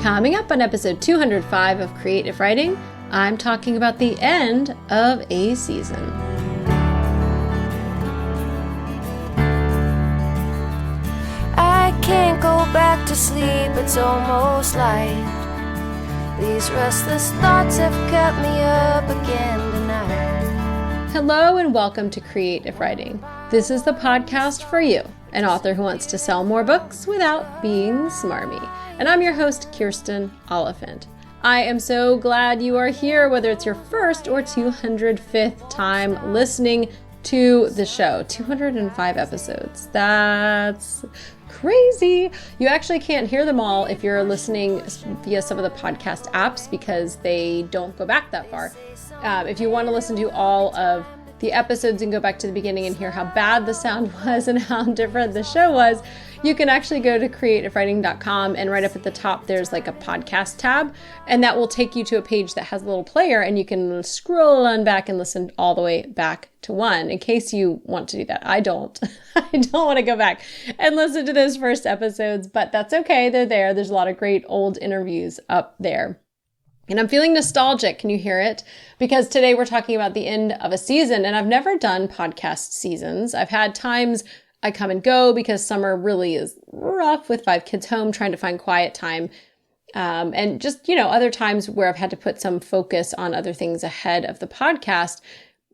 Coming up on episode 205 of Creative Writing, I'm talking about the end of a season. I can't go back to sleep, it's almost light. These restless thoughts have kept me up again tonight. Hello and welcome to Creative Writing. This is the podcast for you, an author who wants to sell more books without being smarmy. And I'm your host, Kirsten Oliphant. I am so glad you are here, whether it's your first or 205th time listening to the show. 205 episodes. That's crazy. You actually can't hear them all if you're listening via some of the podcast apps because they don't go back that far. If you want to listen to all of the episodes and go back to the beginning and hear how bad the sound was and how different the show was, you can actually go to creativewriting.com, and right up at the top there's like a podcast tab, and that will take you to a page that has a little player, and you can scroll on back and listen all the way back to one in case you want to do that. I don't. I don't want to go back and listen to those first episodes, but that's okay. They're there. There's a lot of great old interviews up there. And I'm feeling nostalgic. Can you hear it? Because today we're talking about the end of a season, and I've never done podcast seasons. I've had times I come and go because summer really is rough with 5 kids home, trying to find quiet time. And just, other times where I've had to put some focus on other things ahead of the podcast.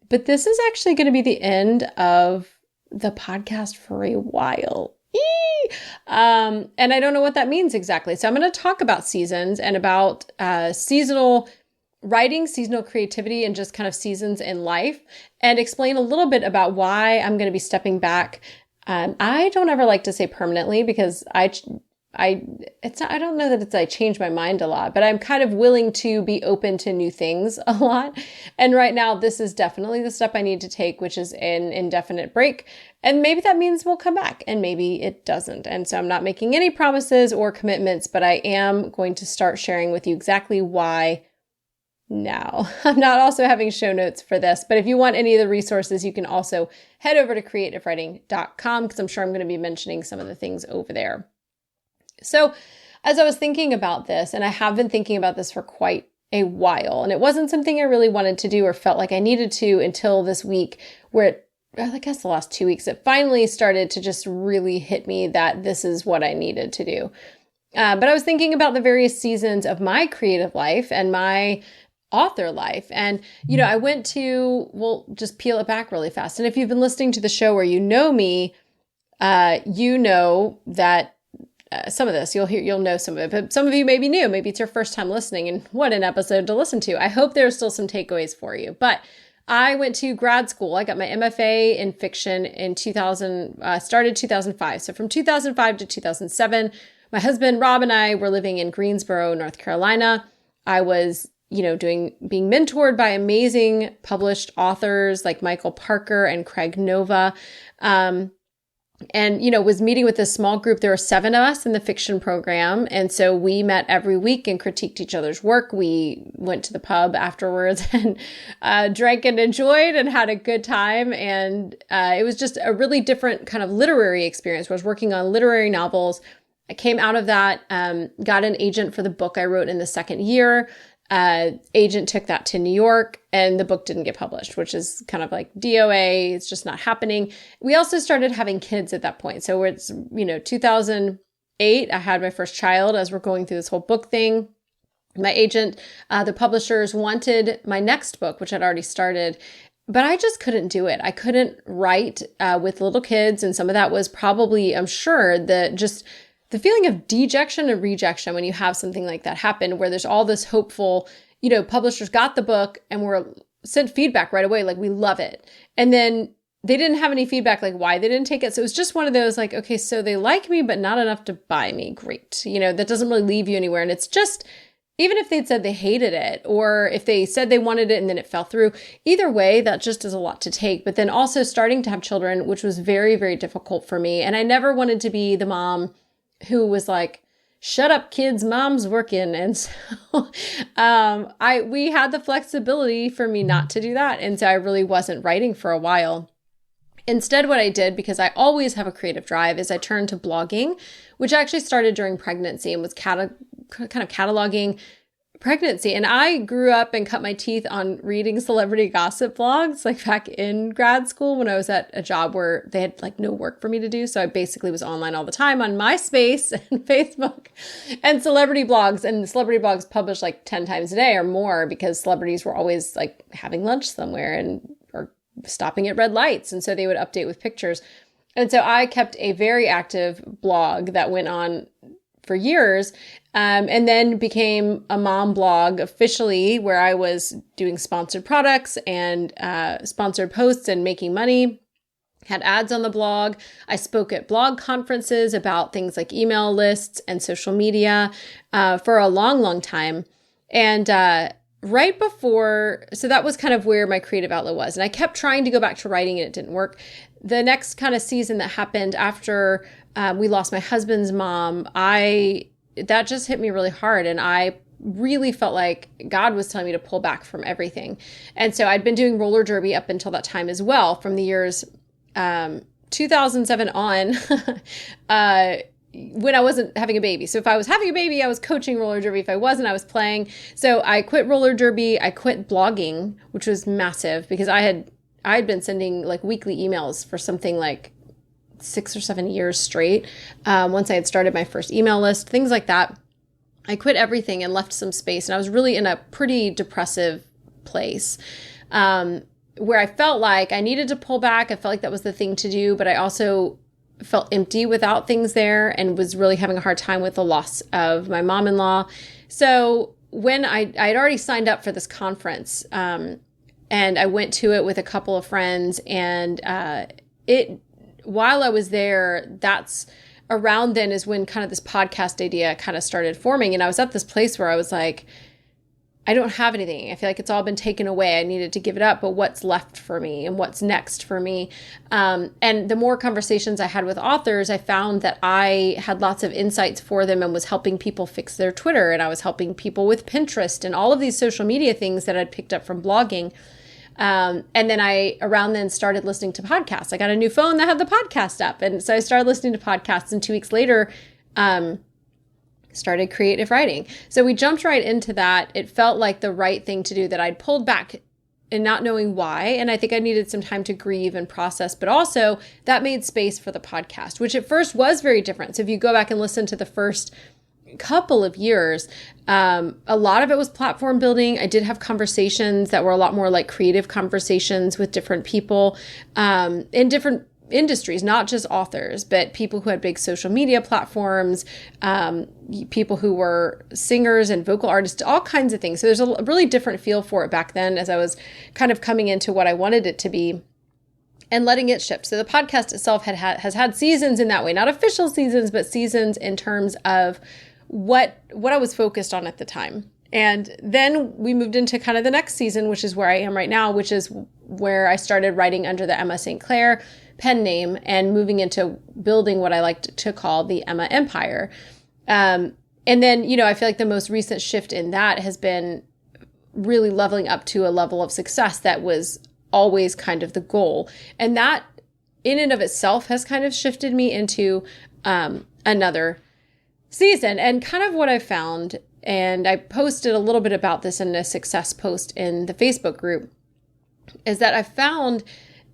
But this is actually going to be the end of the podcast for a while. And I don't know what that means exactly. So I'm going to talk about seasons and about seasonal writing, seasonal creativity, and just kind of seasons in life, and explain a little bit about why I'm going to be stepping back. I don't ever like to say permanently because I don't know that it's I change my mind a lot, but I'm kind of willing to be open to new things a lot. And right now, this is definitely the step I need to take, which is an indefinite break. And maybe that means we'll come back, and maybe it doesn't. And so I'm not making any promises or commitments, but I am going to start sharing with you exactly why now. I'm not also having show notes for this, but if you want any of the resources, you can also head over to creativewriting.com because I'm sure I'm going to be mentioning some of the things over there. So as I was thinking about this, and I have been thinking about this for quite a while, and it wasn't something I really wanted to do or felt like I needed to until this week where I guess the last 2 weeks, it finally started to just really hit me that this is what I needed to do. But I was thinking about the various seasons of my creative life and my author life. And, I went to, just peel it back really fast. And if you've been listening to the show or you know me, you know that some of this, you'll know some of it, but some of you may be new. Maybe it's your first time listening, and what an episode to listen to. I hope there's still some takeaways for you. But I went to grad school. I got my MFA in fiction in started 2005. So from 2005 to 2007, my husband, Rob, and I were living in Greensboro, North Carolina. I was, being mentored by amazing published authors like Michael Parker and Craig Nova. And, was meeting with this small group. There were 7 of us in the fiction program. And so we met every week and critiqued each other's work. We went to the pub afterwards and drank and enjoyed and had a good time. And it was just a really different kind of literary experience. I was working on literary novels. I came out of that, got an agent for the book I wrote in the second year. Agent took that to New York, and the book didn't get published, which is kind of like DOA. It's just not happening. We also started having kids at that point. So it's, 2008, I had my first child as we're going through this whole book thing. My agent, the publishers wanted my next book, which I'd already started, but I just couldn't do it. I couldn't write with little kids. And some of that was probably, I'm sure, the feeling of dejection and rejection when you have something like that happen, where there's all this hopeful, publishers got the book and were sent feedback right away, like, we love it. And then they didn't have any feedback, like why they didn't take it. So it was just one of those like, okay, so they like me, but not enough to buy me. Great. That doesn't really leave you anywhere. And it's just, even if they'd said they hated it, or if they said they wanted it and then it fell through, either way, that just is a lot to take. But then also starting to have children, which was very, very difficult for me. And I never wanted to be the mom who was like, shut up, kids, mom's working. And so we had the flexibility for me not to do that. And so I really wasn't writing for a while. Instead, what I did, because I always have a creative drive, is I turned to blogging, which actually started during pregnancy and was kind of cataloging pregnancy. And I grew up and cut my teeth on reading celebrity gossip blogs, like back in grad school when I was at a job where they had like no work for me to do. So I basically was online all the time on MySpace and Facebook and celebrity blogs. And celebrity blogs published like 10 times a day or more because celebrities were always like having lunch somewhere and or stopping at red lights. And so they would update with pictures. And so I kept a very active blog that went on for years, and then became a mom blog officially, where I was doing sponsored products and sponsored posts and making money. Had ads on the blog. I spoke at blog conferences about things like email lists and social media for a long, long time. And right before, so that was kind of where my creative outlet was. And I kept trying to go back to writing and it didn't work. The next kind of season that happened after we lost my husband's mom, that just hit me really hard. And I really felt like God was telling me to pull back from everything. And so I'd been doing roller derby up until that time as well, from the years 2007 on, when I wasn't having a baby. So if I was having a baby, I was coaching roller derby. If I wasn't, I was playing. So I quit roller derby. I quit blogging, which was massive because I had been sending like weekly emails for something like 6 or 7 years straight. Once I had started my first email list, things like that. I quit everything and left some space. And I was really in a pretty depressive place, where I felt like I needed to pull back. I felt like that was the thing to do, but I also felt empty without things there and was really having a hard time with the loss of my mom-in-law. So when I had already signed up for this conference, and I went to it with a couple of friends, and while I was there, that's around then is when kind of this podcast idea kind of started forming. And I was at this place where I was like, I don't have anything. I feel like it's all been taken away. I needed to give it up, but what's left for me and what's next for me? And the more conversations I had with authors, I found that I had lots of insights for them and was helping people fix their Twitter. And I was helping people with Pinterest and all of these social media things that I'd picked up from blogging. And then I, around then, started listening to podcasts. I got a new phone that had the podcast up. And so I started listening to podcasts, and 2 weeks later, started creative writing. So we jumped right into that. It felt like the right thing to do, that I'd pulled back and not knowing why. And I think I needed some time to grieve and process, but also that made space for the podcast, which at first was very different. So if you go back and listen to the first couple of years, a lot of it was platform building. I did have conversations that were a lot more like creative conversations with different people in different industries, not just authors, but people who had big social media platforms, people who were singers and vocal artists, all kinds of things. So there's a really different feel for it back then, as I was kind of coming into what I wanted it to be and letting it shift. So the podcast itself has had seasons in that way, not official seasons, but seasons in terms of what I was focused on at the time. And then we moved into kind of the next season, which is where I am right now, which is where I started writing under the Emma St. Clair pen name and moving into building what I like to call the Emma Empire. And then, I feel like the most recent shift in that has been really leveling up to a level of success that was always kind of the goal. And that in and of itself has kind of shifted me into another season. And kind of what I found, and I posted a little bit about this in a success post in the Facebook group, is that I found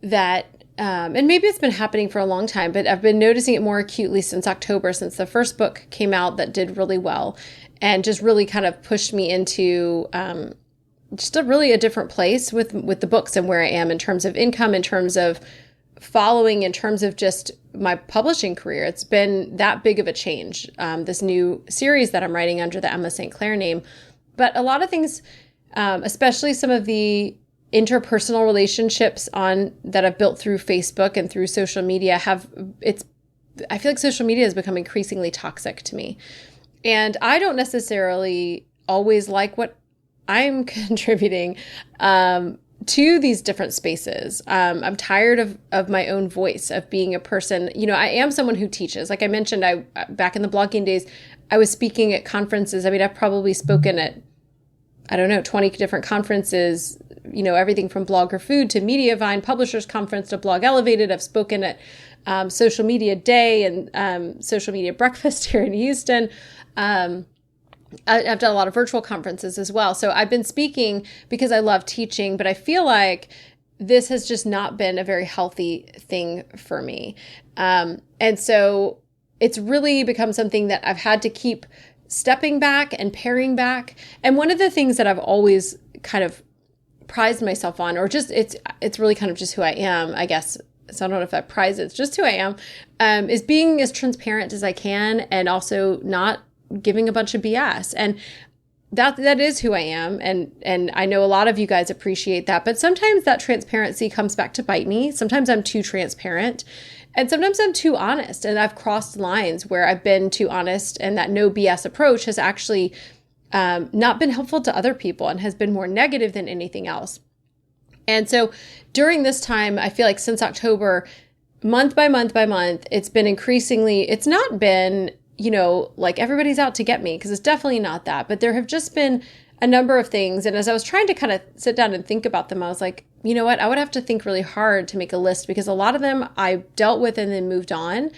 that, and maybe it's been happening for a long time, but I've been noticing it more acutely since October, since the first book came out that did really well and just really kind of pushed me into just a different place with the books and where I am in terms of income, in terms of following, in terms of just my publishing career. It's been that big of a change, this new series that I'm writing under the Emma St. Clair name. But a lot of things, especially some of the interpersonal relationships that I've built through Facebook and through social media I feel like social media has become increasingly toxic to me. And I don't necessarily always like what I'm contributing to these different spaces. I'm tired of my own voice, of being a person. I am someone who teaches. Like I mentioned, back in the blogging days, I was speaking at conferences. I mean, I've probably spoken at, 20 different conferences, everything from Blogger Food to Mediavine, Publishers Conference to Blog Elevated. I've spoken at Social Media Day and Social Media Breakfast here in Houston. I've done a lot of virtual conferences as well. So I've been speaking because I love teaching, but I feel like this has just not been a very healthy thing for me. And so it's really become something that I've had to keep stepping back and paring back. And one of the things that I've always kind of prized myself on, or just it's really kind of just who I am, I guess. So I don't know if I prize it, it's just who I am, is being as transparent as I can and also not giving a bunch of BS. And that is who I am. And I know a lot of you guys appreciate that, but sometimes that transparency comes back to bite me. Sometimes I'm too transparent and sometimes I'm too honest, and I've crossed lines where I've been too honest, and that no BS approach has actually not been helpful to other people and has been more negative than anything else. And so during this time, I feel like since October, month by month by month, it's been increasingly, it's not been, like everybody's out to get me, because it's definitely not that, but there have just been a number of things. And as I was trying to kind of sit down and think about them, I was like, you know what, I would have to think really hard to make a list, because a lot of them I dealt with and then moved on.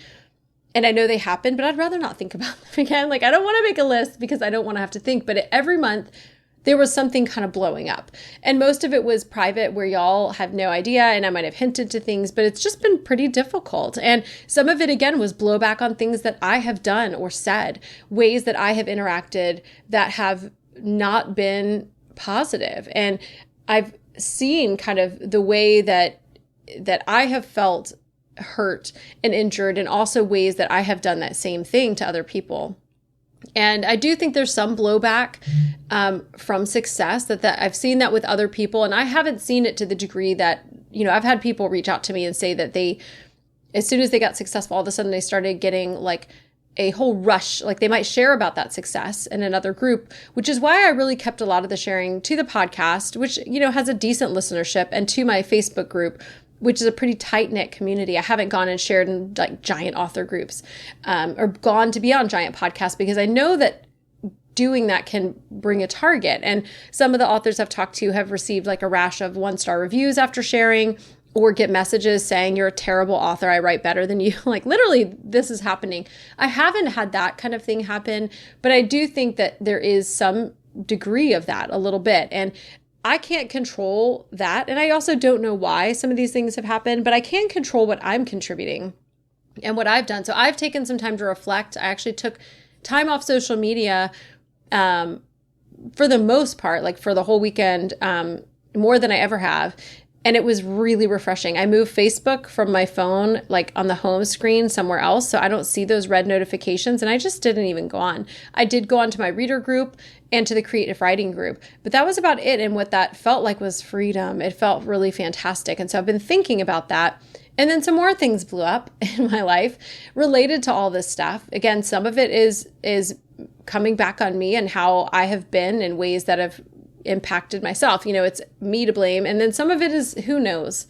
And I know they happened, but I'd rather not think about them again. Like, I don't want to make a list because I don't want to have to think, but every month there was something kind of blowing up. And most of it was private, where y'all have no idea, and I might have hinted to things, but it's just been pretty difficult. And some of it, again, was blowback on things that I have done or said, ways that I have interacted that have not been positive. And I've seen kind of the way that I have felt hurt and injured, and also ways that I have done that same thing to other people. And I do think there's some blowback from success that I've seen that with other people. And I haven't seen it to the degree that, I've had people reach out to me and say that they, as soon as they got successful, all of a sudden they started getting like a whole rush, like they might share about that success in another group, which is why I really kept a lot of the sharing to the podcast, which, has a decent listenership, and to my Facebook group, which is a pretty tight-knit community. I haven't gone and shared in like giant author groups or gone to be on giant podcasts, because I know that doing that can bring a target. And some of the authors I've talked to have received like a rash of 1-star reviews after sharing, or get messages saying, you're a terrible author, I write better than you. Like, literally, this is happening. I haven't had that kind of thing happen, but I do think that there is some degree of that, a little bit. And I can't control that. And I also don't know why some of these things have happened, but I can control what I'm contributing and what I've done. So I've taken some time to reflect. I actually took time off social media for the most part, like for the whole weekend, more than I ever have. And it was really refreshing. I moved Facebook from my phone, like on the home screen somewhere else, so I don't see those red notifications, and I just didn't even go on. I did go on to my reader group and to the creative writing group, but that was about it. And what that felt like was freedom. It felt really fantastic. And so I've been thinking about that. And then some more things blew up in my life related to all this stuff. Again, some of it is coming back on me and how I have been in ways that have impacted myself. It's me to blame. And then some of it is, who knows?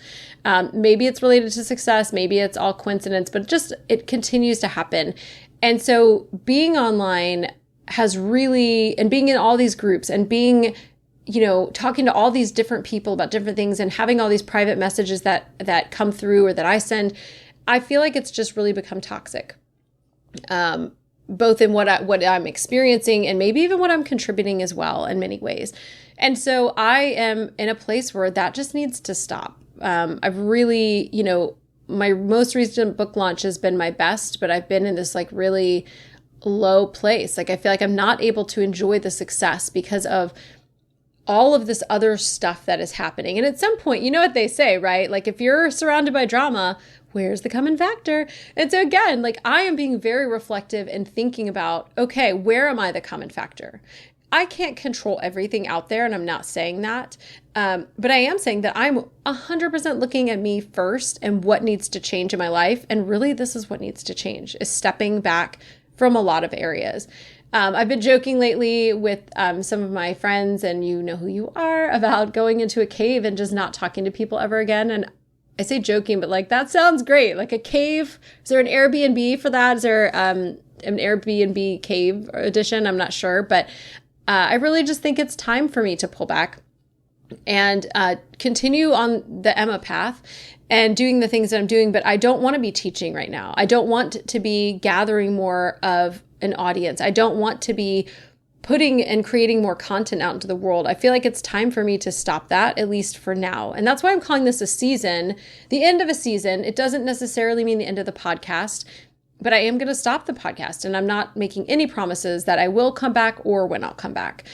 Maybe it's related to success. Maybe it's all coincidence, but it continues to happen. And so being online has really, and being in all these groups and being, talking to all these different people about different things and having all these private messages that come through or that I send, I feel like it's just really become toxic. Both in what I'm experiencing and maybe even what I'm contributing as well in many ways. And so I am in a place where that just needs to stop. I've really, my most recent book launch has been my best, but I've been in this like really low place. Like I feel like I'm not able to enjoy the success because of all of this other stuff that is happening. And at some point, you know what they say, right? Like if you're surrounded by drama, where's the common factor? And so again, like I am being very reflective and thinking about, okay, where am I the common factor? I can't control everything out there, and I'm not saying that. But I am saying that I'm 100% looking at me first and what needs to change in my life. And really, this is what needs to change, is stepping back from a lot of areas. I've been joking lately with some of my friends, and you know who you are, about going into a cave and just not talking to people ever again. And I say joking, but like, that sounds great. Like a cave. Is there an Airbnb for that? Is there an Airbnb cave edition? I'm not sure, but I really just think it's time for me to pull back and continue on the Emma path and doing the things that I'm doing. But I don't want to be teaching right now. I don't want to be gathering more of an audience. I don't want to be putting and creating more content out into the world. I feel like it's time for me to stop that, at least for now. And that's why I'm calling this a season, the end of a season. It doesn't necessarily mean the end of the podcast, but I am going to stop the podcast, and I'm not making any promises that I will come back or when I'll come back.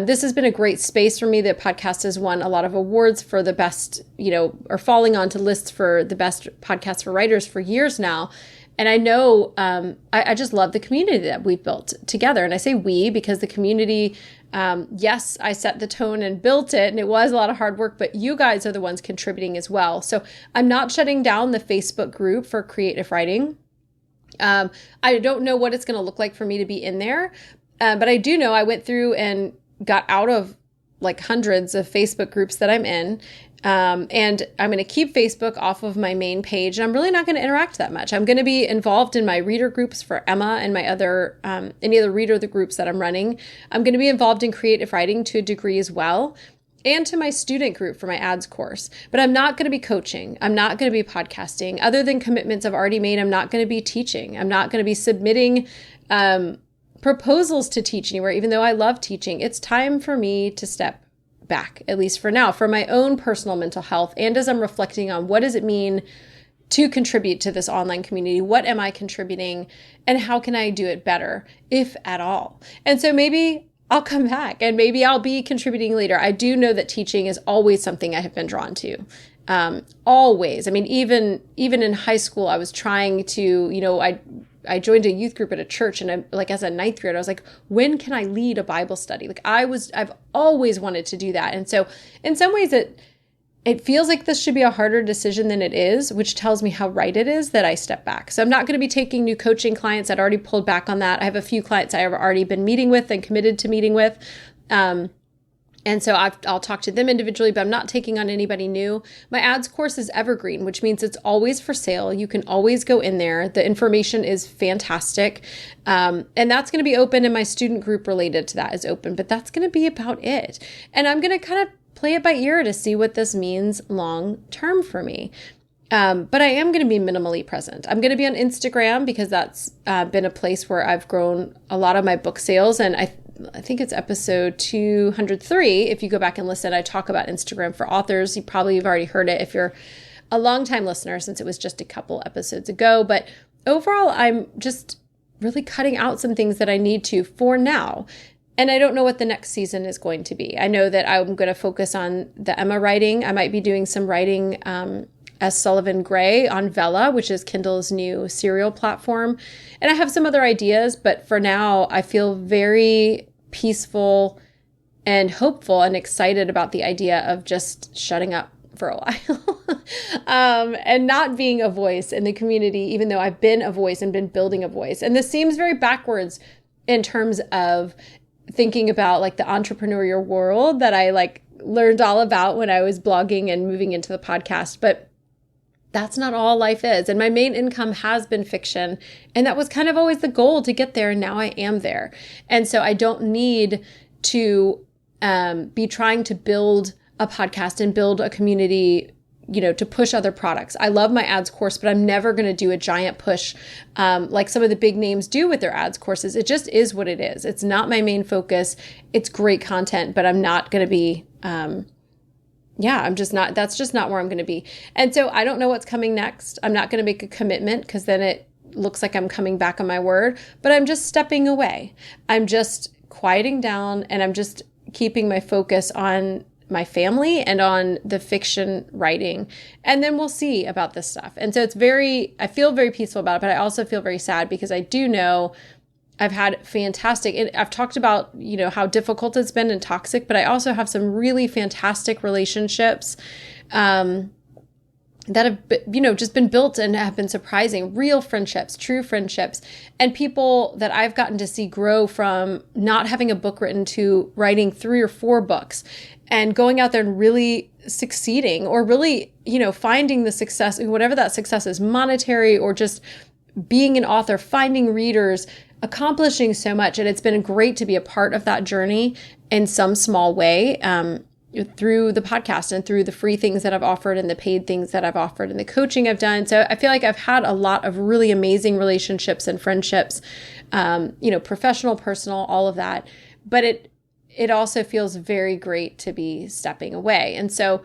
This has been a great space for me. The podcast has won a lot of awards for the best, or falling onto lists for the best podcasts for writers for years now. And I know I just love the community that we've built together. And I say we because the community, yes, I set the tone and built it, and it was a lot of hard work, but you guys are the ones contributing as well. So I'm not shutting down the Facebook group for creative writing. I don't know what it's going to look like for me to be in there, but I do know I went through and got out of like hundreds of Facebook groups that I'm in. And I'm going to keep Facebook off of my main page. I'm really not going to interact that much. I'm going to be involved in my reader groups for Emma and my other, any other reader the groups that I'm running. I'm going to be involved in creative writing to a degree as well, and to my student group for my ads course. But I'm not going to be coaching. I'm not going to be podcasting. Other than commitments I've already made, I'm not going to be teaching. I'm not going to be submitting proposals to teach anywhere, even though I love teaching. It's time for me to step back, at least for now, for my own personal mental health. And as I'm reflecting on what does it mean to contribute to this online community, what am I contributing, and how can I do it better, if at all? And so maybe I'll come back and maybe I'll be contributing later. I do know that teaching is always something I have been drawn to. Always. I mean, even in high school, I was trying to, I joined a youth group at a church, and as a ninth grader, I was like, when can I lead a Bible study? I've always wanted to do that. And so in some ways it feels like this should be a harder decision than it is, which tells me how right it is that I step back. So I'm not going to be taking new coaching clients. I'd already pulled back on that. I have a few clients I have already been meeting with and committed to meeting with. And so I'll talk to them individually, but I'm not taking on anybody new. My ads course is evergreen, which means it's always for sale. You can always go in there. The information is fantastic. And that's going to be open, and my student group related to that is open, but that's going to be about it. And I'm going to kind of play it by ear to see what this means long term for me. But I am going to be minimally present. I'm going to be on Instagram because that's been a place where I've grown a lot of my book sales. And I think it's episode 203. If you go back and listen, I talk about Instagram for authors. You probably have already heard it if you're a longtime listener, since it was just a couple episodes ago. But overall, I'm just really cutting out some things that I need to for now. And I don't know what the next season is going to be. I know that I'm going to focus on the Emma writing. I might be doing some writing as Sullivan Gray on Vella, which is Kindle's new serial platform. And I have some other ideas, but for now, I feel very peaceful and hopeful and excited about the idea of just shutting up for a while and not being a voice in the community, even though I've been a voice and been building a voice. And this seems very backwards in terms of thinking about the entrepreneurial world that I learned all about when I was blogging and moving into the podcast. But that's not all life is. And my main income has been fiction. And that was kind of always the goal to get there. And now I am there. And so I don't need to be trying to build a podcast and build a community, to push other products. I love my ads course, but I'm never going to do a giant push like some of the big names do with their ads courses. It just is what it is. It's not my main focus. It's great content, but I'm not going to be, I'm just not, that's just not where I'm going to be. And so I don't know what's coming next. I'm not going to make a commitment because then it looks like I'm coming back on my word, but I'm just stepping away. I'm just quieting down, and I'm just keeping my focus on my family and on the fiction writing. And then we'll see about this stuff. And so I feel very peaceful about it, but I also feel very sad because I do know I've had fantastic, and I've talked about, how difficult it's been and toxic, but I also have some really fantastic relationships, that have, just been built and have been surprising, real friendships, true friendships, and people that I've gotten to see grow from not having a book written to writing 3 or 4 books and going out there and really succeeding, or really, finding the success, whatever that success is, monetary or just being an author, finding readers, accomplishing so much. And it's been great to be a part of that journey in some small way, through the podcast and through the free things that I've offered and the paid things that I've offered and the coaching I've done. So I feel like I've had a lot of really amazing relationships and friendships, professional, personal, all of that. but it also feels very great to be stepping away. And so,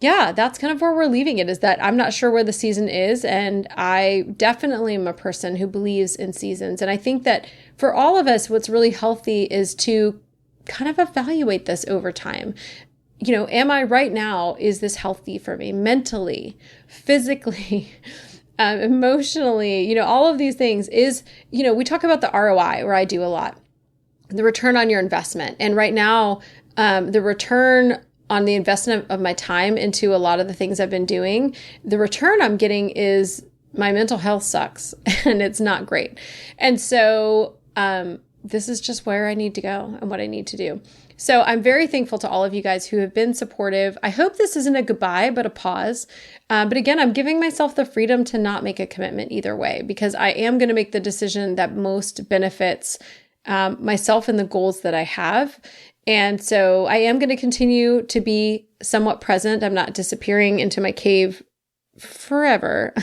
yeah, that's kind of where we're leaving it, is that I'm not sure where the season is. And I definitely am a person who believes in seasons. And I think that for all of us, what's really healthy is to kind of evaluate this over time. Am I right now, is this healthy for me mentally, physically, emotionally, all of these things is, we talk about the ROI, where I do a lot, the return on your investment. And right now, the return on the investment of my time into a lot of the things I've been doing, the return I'm getting is my mental health sucks and it's not great. And so, this is just where I need to go and what I need to do. So I'm very thankful to all of you guys who have been supportive. I hope this isn't a goodbye, but a pause. But again, I'm giving myself the freedom to not make a commitment either way, because I am going to make the decision that most benefits myself and the goals that I have. And so I am going to continue to be somewhat present. I'm not disappearing into my cave forever.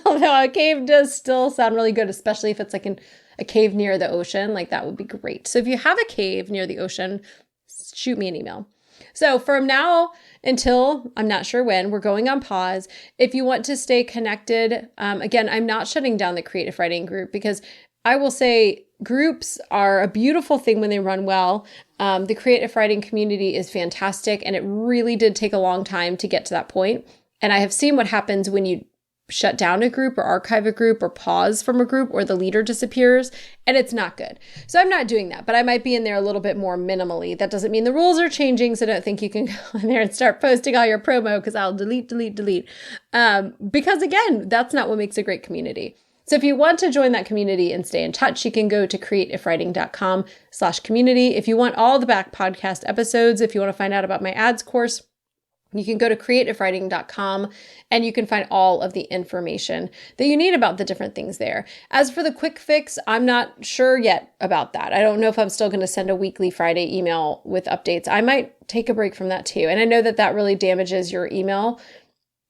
Although a cave does still sound really good, especially if it's like a cave near the ocean. Like, that would be great. So if you have a cave near the ocean, shoot me an email. So from now until I'm not sure when, we're going on pause. If you want to stay connected, again, I'm not shutting down the creative writing group, because I will say groups are a beautiful thing when they run well. The creative writing community is fantastic, and it really did take a long time to get to that point. And I have seen what happens when you shut down a group or archive a group or pause from a group, or the leader disappears, and it's not good. So I'm not doing that, but I might be in there a little bit more minimally. That doesn't mean the rules are changing, so don't think you can go in there and start posting all your promo, because I'll delete. Because again, that's not what makes a great community. So if you want to join that community and stay in touch, you can go to creativewriting.com/community. If you want all the back podcast episodes, if you want to find out about my ads course, you can go to creativewriting.com and you can find all of the information that you need about the different things there. As for the quick fix, I'm not sure yet about that. I don't know if I'm still going to send a weekly Friday email with updates. I might take a break from that too. And I know that really damages your email.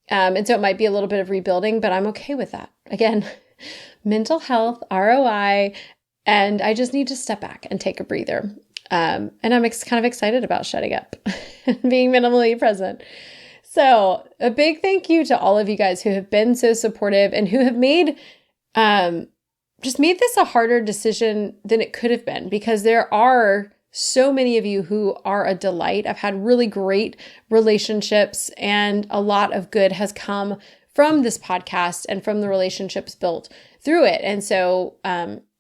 And so it might be a little bit of rebuilding, but I'm okay with that. Again, mental health, ROI, and I just need to step back and take a breather. And I'm kind of excited about shutting up and being minimally present. So a big thank you to all of you guys who have been so supportive and who have made this a harder decision than it could have been, because there are so many of you who are a delight. I've had really great relationships, and a lot of good has come from this podcast and from the relationships built through it. And so,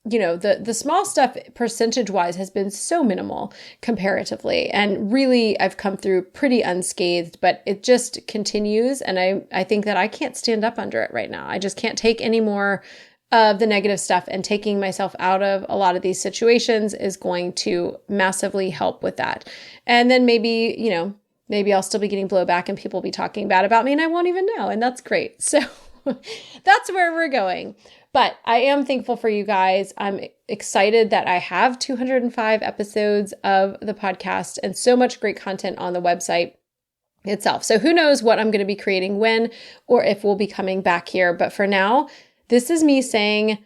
the small stuff percentage-wise has been so minimal comparatively. And really, I've come through pretty unscathed, but it just continues. And I think that I can't stand up under it right now. I just can't take any more of the negative stuff, and taking myself out of a lot of these situations is going to massively help with that. And then maybe I'll still be getting blowback and people will be talking bad about me and I won't even know. And that's great. So that's where we're going. But I am thankful for you guys. I'm excited that I have 205 episodes of the podcast and so much great content on the website itself. So who knows what I'm going to be creating when, or if we'll be coming back here. But for now, this is me saying,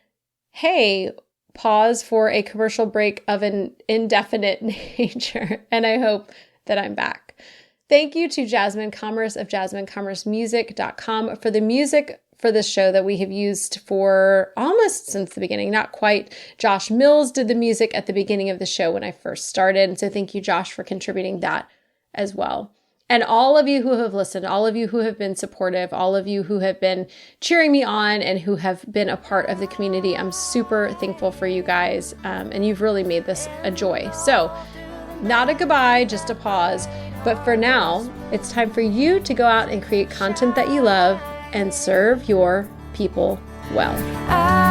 hey, pause for a commercial break of an indefinite nature. And I hope that I'm back. Thank you to Jasmine Commerce of JasmineCommerceMusic.com for the music for this show that we have used for almost since the beginning, not quite. Josh Mills did the music at the beginning of the show when I first started. And so thank you, Josh, for contributing that as well. And all of you who have listened, all of you who have been supportive, all of you who have been cheering me on and who have been a part of the community, I'm super thankful for you guys. And you've really made this a joy. So not a goodbye, just a pause. But for now, it's time for you to go out and create content that you love and serve your people well.